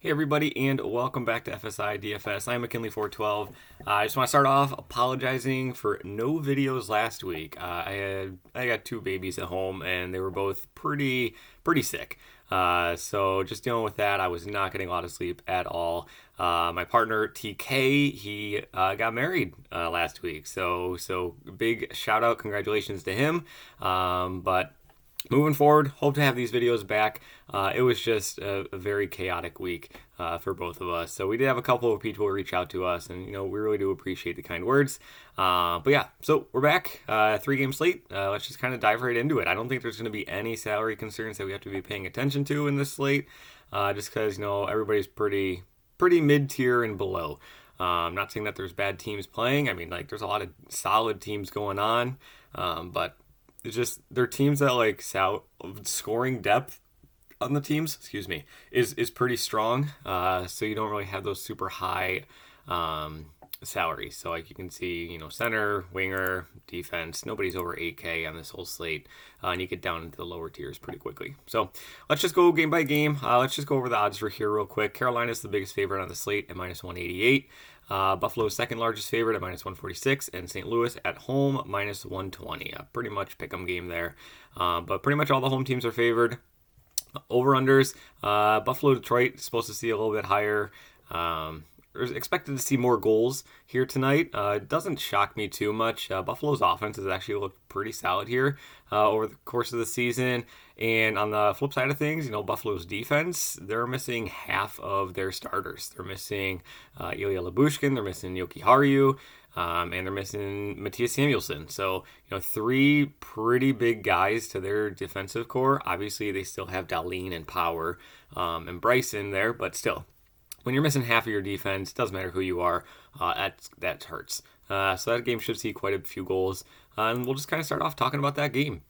Hey everybody, and welcome back to FSI DFS. I'm McKinley412. I just want to start off apologizing for no videos last week. I got two babies at home, and they were both pretty sick. So just dealing with that. I was not getting a lot of sleep at all. My partner TK, he got married last week. So big shout out, congratulations to him. But moving forward, hope to have these videos back. It was just a very chaotic week for both of us. So we did have a couple of people reach out to us, and we really do appreciate the kind words. But yeah, so we're back. 3-game slate. Let's just kind of dive right into it. I don't think there's going to be any salary concerns that we have to be paying attention to in this slate, just because everybody's pretty mid-tier and below. I'm not saying that there's bad teams playing. I mean, there's a lot of solid teams going on, but it's just they're teams that scoring depth on the teams, is pretty strong. So you don't really have those super high salaries. So you can see, center, winger, defense, nobody's over 8K on this whole slate. And you get down into the lower tiers pretty quickly. So let's just go game by game. Let's just go over the odds for here real quick. Carolina's the biggest favorite on the slate at -188. Buffalo's second largest favorite at -146, and St. Louis at home -120. Pretty much pick 'em game there. But pretty much all the home teams are favored. Over-unders, Buffalo, Detroit is supposed to see a little bit higher. Expected to see more goals here tonight. It doesn't shock me too much. Buffalo's offense has actually looked pretty solid here over the course of the season. And on the flip side of things, Buffalo's defense, they're missing half of their starters. They're missing Ilya Lyubushkin, they're missing Yoki Haru, and they're missing Matthias Samuelsson. So, three pretty big guys to their defensive core. Obviously, they still have Dahlin and Power and Bryson there, but still, when you're missing half of your defense, doesn't matter who you are, that hurts. So that game should see quite a few goals. And we'll just kind of start off talking about that game.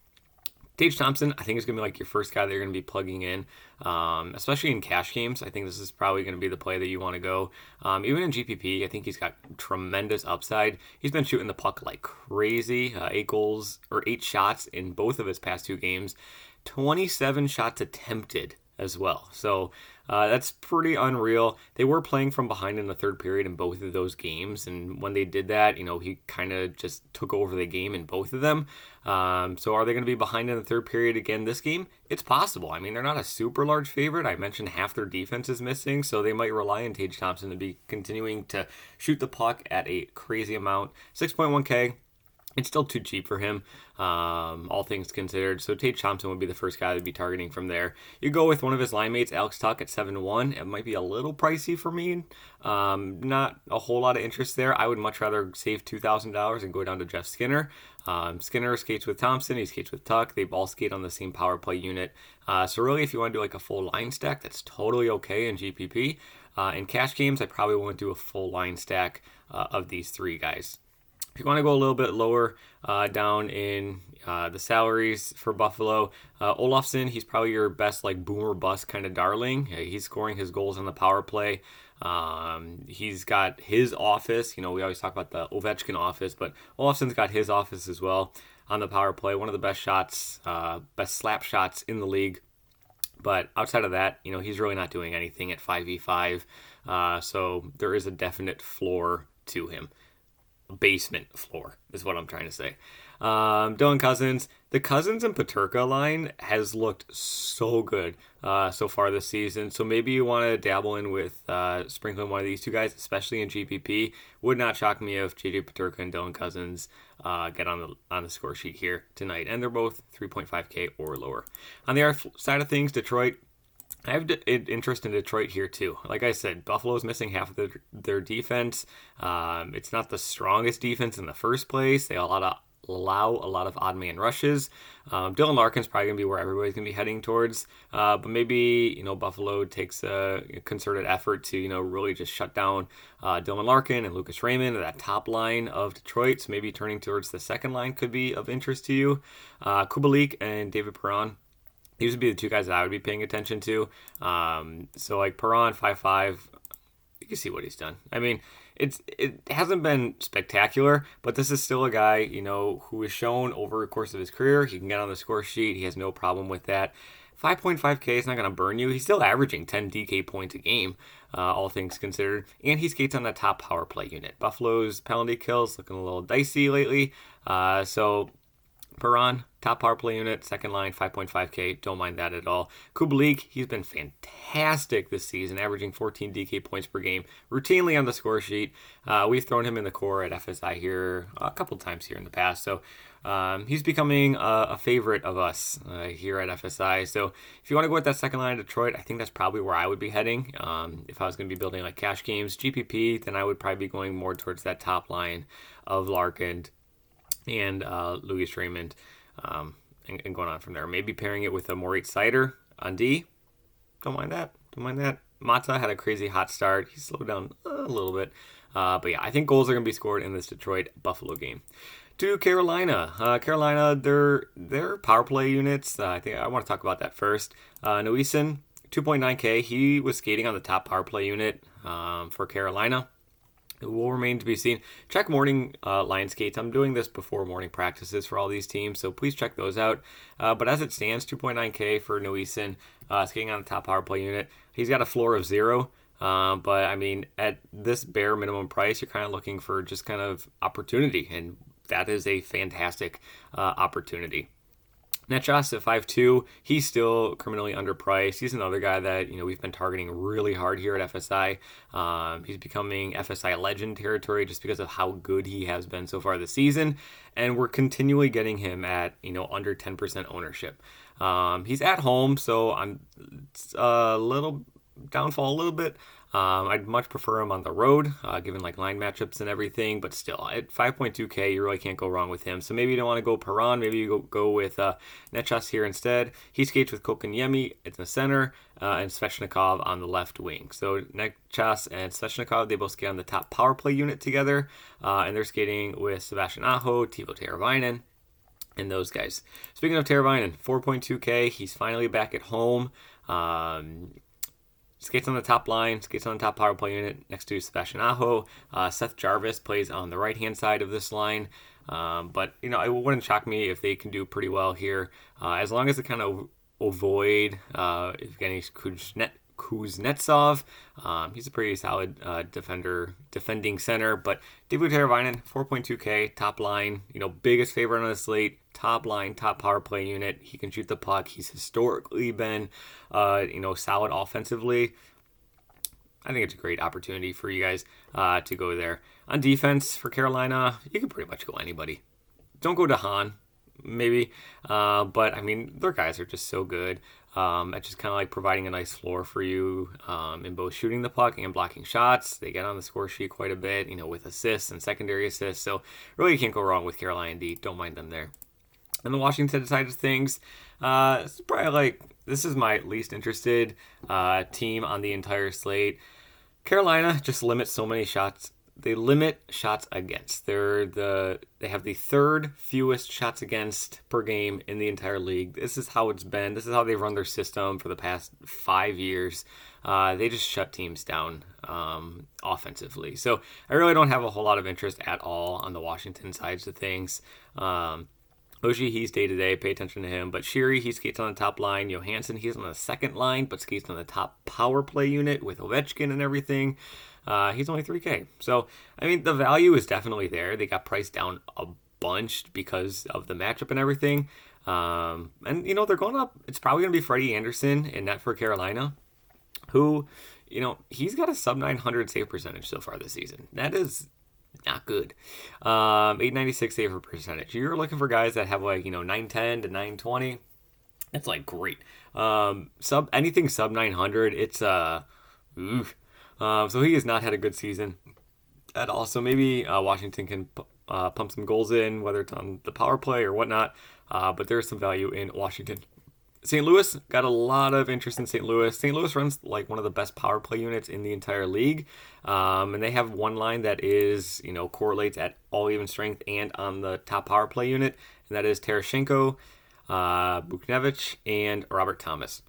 Tage Thompson, I think, is going to be your first guy that you're going to be plugging in, especially in cash games. I think this is probably going to be the play that you want to go. Even in GPP, I think he's got tremendous upside. He's been shooting the puck like crazy. 8 shots in both of his past 2 games. 27 shots attempted as well. So that's pretty unreal. They were playing from behind in the third period in both of those games, and when they did that, he kind of just took over the game in both of them. So are they going to be behind in the third period again this game? It's possible. I mean, they're not a super large favorite. I mentioned half their defense is missing, so they might rely on Tage Thompson to be continuing to shoot the puck at a crazy amount. 6.1K. It's still too cheap for him, all things considered. So Tage Thompson would be the first guy to be targeting from there. You go with one of his line mates, Alex Tuch, at 7-1. It might be a little pricey for me. Not a whole lot of interest there. I would much rather save $2,000 and go down to Jeff Skinner. Skinner skates with Thompson. He skates with Tuch. They all skate on the same power play unit. So really, if you want to do a full line stack, that's totally okay in GPP. In cash games, I probably won't do a full line stack of these 3 guys. If you want to go a little bit lower down in the salaries for Buffalo, Olofsson, he's probably your best boomer bust kind of darling. He's scoring his goals on the power play. He's got his office. We always talk about the Ovechkin office, but Olofsson's got his office as well on the power play. One of the best shots, best slap shots in the league. But outside of that, he's really not doing anything at 5v5. So there is a definite floor to him. Basement floor is what I'm trying to say. Dylan Cousins. The Cousins and Peterka line has looked so good so far this season. So maybe you want to dabble in with sprinkling one of these 2 guys, especially in GPP. Would not shock me if JJ Peterka and Dylan Cousins get on the score sheet here tonight. And they're both 3.5K or lower. On the other side of things, Detroit. I have interest in Detroit here too. Like I said, Buffalo's missing half of their defense. It's not the strongest defense in the first place. They allow a lot of odd man rushes. Dylan Larkin's probably going to be where everybody's going to be heading towards. But maybe, Buffalo takes a concerted effort to, really just shut down Dylan Larkin and Lucas Raymond, that top line of Detroit. So maybe turning towards the second line could be of interest to you. Kubalik and David Perron. These would be the 2 guys that I would be paying attention to. So Perron, 5'5", you can see what he's done. I mean, it hasn't been spectacular, but this is still a guy, who has shown over the course of his career he can get on the score sheet. He has no problem with that. 5.5K is not going to burn you. He's still averaging 10 DK points a game, all things considered. And he skates on the top power play unit. Buffalo's penalty kills looking a little dicey lately. So Perron, top power play unit, second line, 5.5K. Don't mind that at all. Kubalik, he's been fantastic this season, averaging 14 DK points per game, routinely on the score sheet. We've thrown him in the core at FSI here a couple times here in the past. So he's becoming a favorite of us here at FSI. So if you want to go with that second line of Detroit, I think that's probably where I would be heading. If I was going to be building like cash games, GPP, then I would probably be going more towards that top line of Larkin and Louis Raymond, and going on from there. Maybe pairing it with a Moritz Seider on D. Don't mind that. Mata had a crazy hot start. He slowed down a little bit. But yeah, I think goals are going to be scored in this Detroit-Buffalo game. To Carolina. Carolina, their power play units, I think I want to talk about that first. Noesen, 2.9K. He was skating on the top power play unit for Carolina. It will remain to be seen. Check morning line skates. I'm doing this before morning practices for all these teams, so please check those out. But as it stands, 2.9K for Noesen, skating on the top power play unit. He's got a floor of 0, but I mean, at this bare minimum price, you're kind of looking for just kind of opportunity, and that is a fantastic opportunity. Netchas at 5'2", he's still criminally underpriced. He's another guy that we've been targeting really hard here at FSI. He's becoming FSI legend territory just because of how good he has been so far this season, and we're continually getting him at under 10% ownership. He's at home, so I'm a little downfall a little bit. I'd much prefer him on the road, given like line matchups and everything, but still, at 5.2K, you really can't go wrong with him. So maybe you don't want to go Perron, maybe you go with Netchas here instead. He skates with Kotkaniemi in the center, and Svechnikov on the left wing. So Netchas and Svechnikov, they both skate on the top power play unit together, and they're skating with Sebastian Aho, Teuvo Teravainen, and those guys. Speaking of Teravainen, 4.2K, he's finally back at home. Skates on the top line, skates on the top power play unit next to Sebastian Aho. Seth Jarvis plays on the right-hand side of this line. But, it wouldn't shock me if they can do pretty well here. As long as they kind of avoid Evgeny Kuznetsov. He's a pretty solid defending center. But Teuvo Teravainen, 4.2K, top line, biggest favorite on the slate. Top line, top power play unit. He can shoot the puck. He's historically been, solid offensively. I think it's a great opportunity for you guys to go there. On defense for Carolina, you can pretty much go anybody. Don't go to Han, maybe. But, I mean, their guys are just so good at just kind of like providing a nice floor for you in both shooting the puck and blocking shots. They get on the score sheet quite a bit, with assists and secondary assists. So, really, you can't go wrong with Carolina D. Don't mind them there. On the Washington side of things, this is my least interested team on the entire slate. Carolina just limits so many shots. They limit shots against. They have the third fewest shots against per game in the entire league. This is how it's been. This is how they run their system for the past 5 years. They just shut teams down offensively. So I really don't have a whole lot of interest at all on the Washington sides of things. Oshie, he's day-to-day. Pay attention to him. But Sheary, he skates on the top line. Johansson, he's on the second line, but skates on the top power play unit with Ovechkin and everything. He's only 3K. So, I mean, the value is definitely there. They got priced down a bunch because of the matchup and everything. And, they're going up. It's probably going to be Freddie Anderson in net for Carolina, who, he's got a sub-900 save percentage so far this season. That is not good. 896 save percentage. You're looking for guys that have 910 to 920. That's great. Anything sub 900, it's so he has not had a good season at all. So maybe Washington can pump some goals in, whether it's on the power play or whatnot. But there's some value in Washington. St. Louis, got a lot of interest in St. Louis. St. Louis runs one of the best power play units in the entire league. And they have one line that is, correlates at all even strength and on the top power play unit. And that is Terashenko, Buchnevich, and Robert Thomas.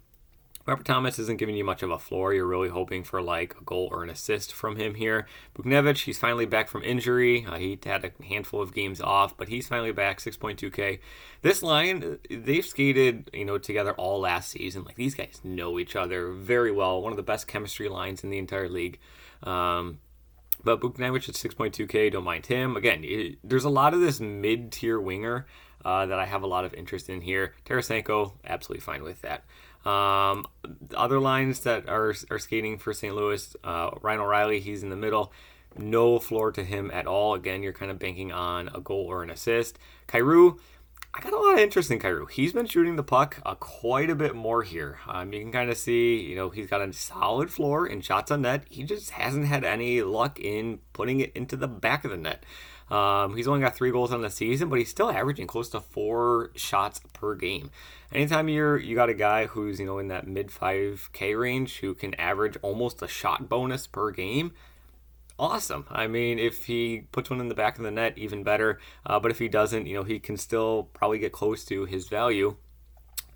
Robert Thomas isn't giving you much of a floor. You're really hoping for like a goal or an assist from him here. Buchnevich, he's finally back from injury. He had a handful of games off, but he's finally back, 6.2K. This line, they've skated, together all last season. Like, these guys know each other very well. One of the best chemistry lines in the entire league. But Buchnevich at 6.2K, don't mind him. Again, there's a lot of this mid-tier winger that I have a lot of interest in here. Tarasenko, absolutely fine with that. Other lines that are skating for St. Louis, Ryan O'Reilly, he's in the middle. No floor to him at all. Again, you're kind of banking on a goal or an assist. Kyrou, I got a lot of interest in Kyrou. He's been shooting the puck quite a bit more here. You can kind of see, he's got a solid floor in shots on net. He just hasn't had any luck in putting it into the back of the net. He's only got 3 goals on the season, but he's still averaging close to 4 shots per game. Anytime you got a guy who's, in that mid 5K range who can average almost a shot bonus per game, awesome. I mean, if he puts one in the back of the net, even better. But if he doesn't, he can still probably get close to his value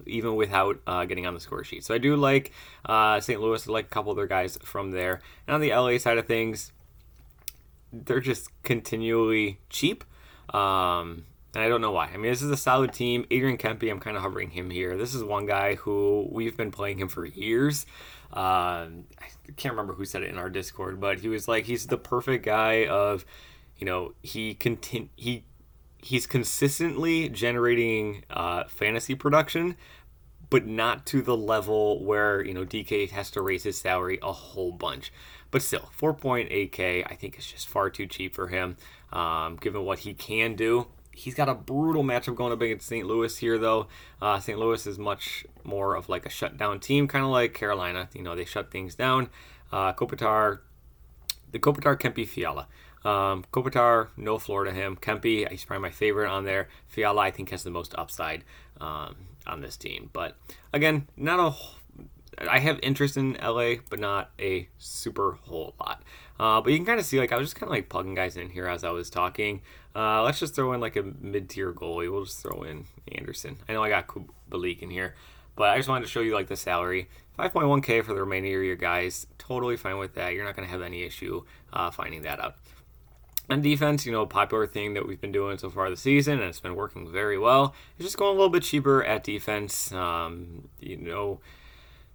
even without getting on the score sheet. So I do like St. Louis. I like a couple of their guys from there. And on the LA side of things, they're just continually cheap. And I don't know why. I mean, this is a solid team. Adrian Kempe, I'm kind of hovering him here. This is one guy who we've been playing him for years. I can't remember who said it in our Discord, but he was like, he's the perfect guy of, he's consistently generating fantasy production, but not to the level where, DK has to raise his salary a whole bunch. But still, 4.8K, I think is just far too cheap for him, given what he can do. He's got a brutal matchup going up against St. Louis here, though. St. Louis is much more of like a shutdown team, kind of like Carolina. They shut things down. Kopitar, Kempe, Fiala. Kopitar, no floor to him. Kempe, he's probably my favorite on there. Fiala, I think, has the most upside on this team. But again, I have interest in LA, but not a super whole lot. But you can kind of see, I was just kind of like plugging guys in here as I was talking. Let's just throw in like a mid-tier goalie. We'll just throw in Anderson. I know I got Kubalik in here, but I just wanted to show you like the salary. 5.1K for the remainder of your guys. Totally fine with that. You're not going to have any issue finding that out. On defense, a popular thing that we've been doing so far this season, and it's been working very well, is just going a little bit cheaper at defense.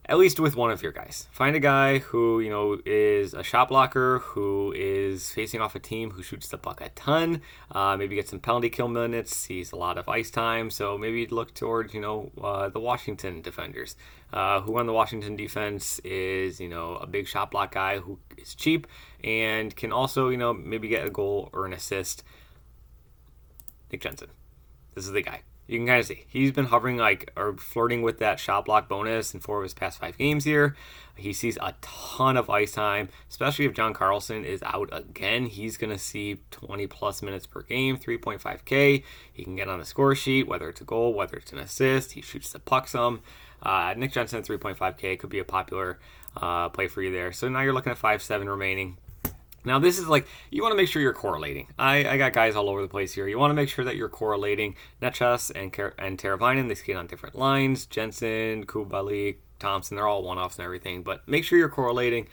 At least with one of your guys. Find a guy who, is a shot blocker, who is facing off a team who shoots the puck a ton. Maybe get some penalty kill minutes, sees a lot of ice time. So maybe look towards, the Washington defenders. Who on the Washington defense is, a big shot block guy who is cheap and can also, maybe get a goal or an assist. Nick Jensen. This is the guy. You can kind of see he's been hovering or flirting with that shot block bonus in 4 of his past 5 games here. He sees a ton of ice time, especially if John Carlson is out again. He's going to see 20 plus minutes per game, 3.5K. He can get on the score sheet, whether it's a goal, whether it's an assist. He shoots the puck some. Nick Jensen, 3.5K could be a popular play for you there. So now you're looking at 5.7 remaining. Now, this is you want to make sure you're correlating. I got guys all over the place here. You want to make sure that you're correlating. Netchus and Teravainen, they skate on different lines. Jensen, Kubalik, Thompson, they're all one-offs and everything. But make sure you're correlating.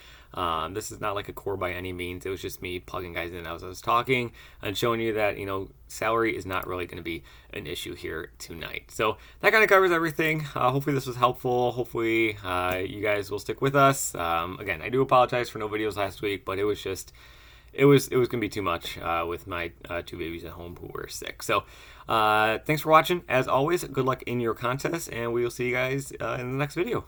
This is not like a core by any means. It was just me plugging guys in as I was talking and showing you that, salary is not really going to be an issue here tonight. So that kind of covers everything. Hopefully this was helpful. Hopefully you guys will stick with us. Again, I do apologize for no videos last week, but it was going to be too much with my 2 babies at home who were sick. So thanks for watching. As always, good luck in your contest, and we will see you guys in the next video.